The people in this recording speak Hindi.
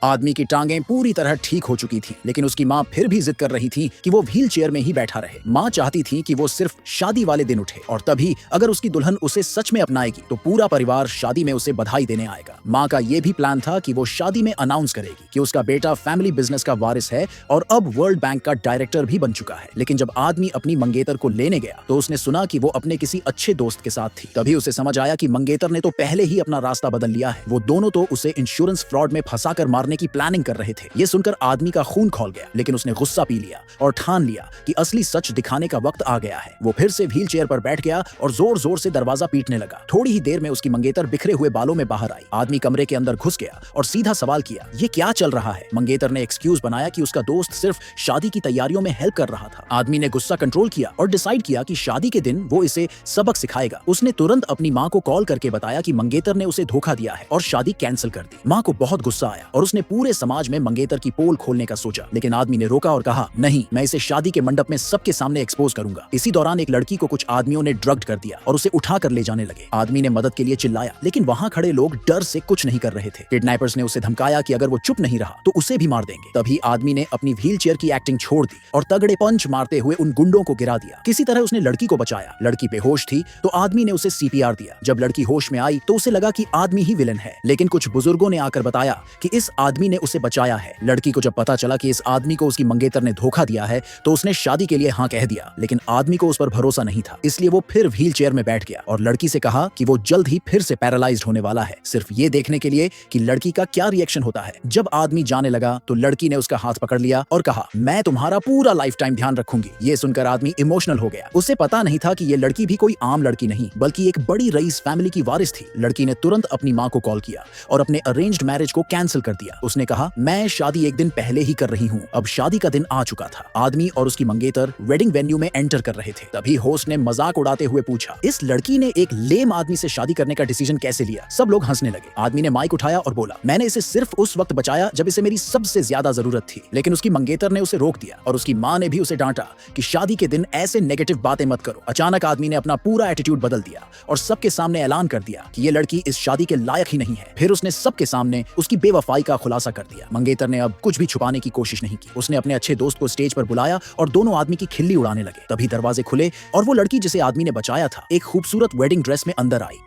आदमी की टांगें पूरी तरह ठीक हो चुकी थीं, लेकिन उसकी माँ फिर भी जिद कर रही थी कि वो व्हील चेयर में ही बैठा रहे। माँ चाहती थी कि वो सिर्फ शादी वाले दिन उठे, और तभी अगर उसकी दुल्हन उसे सच में अपनाएगी तो पूरा परिवार शादी में उसे बधाई देने आएगा। माँ का ये भी प्लान था कि वो शादी में अनाउंस करेगी कि उसका बेटा फैमिली बिजनेस का वारिस है और अब वर्ल्ड बैंक का डायरेक्टर भी बन चुका है। लेकिन जब आदमी अपनी मंगेतर को लेने गया तो उसने सुना कि वो अपने किसी अच्छे दोस्त के साथ थी। तभी उसे समझ आया कि मंगेतर ने तो पहले ही अपना रास्ता बदल लिया है। वो दोनों तो उसे इंश्योरेंस फ्रॉड में फंसाकर मारने की प्लानिंग कर रहे थे। ये सुनकर आदमी का खून खौल गया, लेकिन उसने गुस्सा पी लिया और ठान लिया कि असली सच दिखाने का वक्त आ गया है। वो फिर से व्हील चेयर पर बैठ गया और जोर जोर से दरवाजा पीटने लगा। थोड़ी ही देर में उसकी मंगेतर बिखरे हुए बालों में बाहर आई। आदमी कमरे के अंदर घुस गया और सीधा सवाल किया, ये क्या चल रहा है? मंगेतर ने एक्सक्यूज बनाया कि उसका दोस्त सिर्फ शादी की तैयारियों में हेल्प कर रहा था। आदमी ने गुस्सा कंट्रोल किया और डिसाइड किया कि शादी के दिन वो इसे सबक सिखाएगा। उसने तुरंत अपनी माँ को कॉल करके बताया कि मंगेतर ने उसे धोखा दिया है और शादी कैंसिल कर दी। माँ को बहुत गुस्सा आया और उसने पूरे समाज में मंगेतर की पोल खोलने का सोचा, लेकिन आदमी ने रोका और कहा, नहीं, मैं इसे शादी के मंडप में सबके सामने एक्सपोज करूंगा। इसी दौरान एक लड़की को कुछ आदमियों ने ड्रग्ड कर दिया और उसे उठा कर ले जाने लगे। आदमी ने मदद के लिए चिल्लाया, लेकिन वहां खड़े लोग डर से कुछ नहीं कर रहे थे। किडनैपर्स ने उसे धमकाया कि अगर वो चुप नहीं रहा तो उसे भी मार देंगे। तभी आदमी ने अपनी व्हील चेयर की एक्टिंग छोड़ दी और तगड़े पंच मारते हुए उन गुंडों को गिरा दिया। किसी तरह उसने लड़की को बचाया। लड़की बेहोश थी तो आदमी ने उसे सीपीआर दिया। जब लड़की होश में आई तो उसे लगा कि आदमी ही विलन है, लेकिन कुछ बुजुर्गों ने आकर बताया कि इस आदमी ने उसे बचाया है। लड़की को जब पता चला कि इस आदमी को उसकी मंगेतर ने धोखा दिया है तो उसने शादी के लिए हाँ कह दिया, लेकिन आदमी को उस पर भरोसा नहीं था, इसलिए वो फिर व्हील चेयर में बैठ गया और लड़की से कहा कि वो जल्द ही फिर से पैरालाइज्ड होने वाला है, सिर्फ ये देखने के लिए कि लड़की का क्या रिएक्शन होता है। जब आदमी जाने लगा तो लड़की ने उसका हाथ पकड़ लिया और कहा, मैं तुम्हारा पूरा लाइफ टाइम ध्यान रखूंगी। ये सुनकर आदमी इमोशनल हो गया। उसे पता नहीं था कि ये लड़की भी कोई आम लड़की नहीं, बल्कि एक बड़ी रईस फैमिली की वारिस थी। लड़की ने तुरंत अपनी माँ को कॉल किया और अपने अरेंज्ड मैरिज को कैंसिल कर दिया। उसने कहा, मैं शादी एक दिन पहले ही कर रही हूँ। अब शादी का दिन आ चुका था। आदमी और उसकी मंगेतर वेडिंग वेन्यू में एंटर कर रहे थे। तभी होस्ट ने मजाक उड़ाते हुए पूछा, इस लड़की ने एक लेम आदमी से शादी करने का डिसीजन कैसे लिया? सब लोग हंसने लगे। आदमी ने माइक उठाया और बोला, मैंने इसे सिर्फ उस वक्त बचाया जब इसे मेरी सबसे ज्यादा जरूरत थी। लेकिन उसकी मंगेतर ने उसे रोक दिया और उसकी माँ ने भी उसे डांटा कि शादी के दिन ऐसे नेगेटिव बातें मत करो। अचानक आदमी ने अपना पूरा एटीट्यूड बदल दिया और सबके सामने ऐलान कर दिया कि ये लड़की इस शादी के लायक ही नहीं है। फिर उसने सबके सामने उसकी बेवफाई का खुलासा कर दिया। मंगेतर ने अब कुछ भी छुपाने की कोशिश नहीं की। उसने अपने अच्छे दोस्त को स्टेज पर बुलाया और दोनों आदमी की खिल्ली उड़ाने लगे। तभी दरवाजे खुले और वो लड़की जिसे आदमी ने बचाया था एक खूबसूरत वेडिंग ड्रेस में अंदर आई।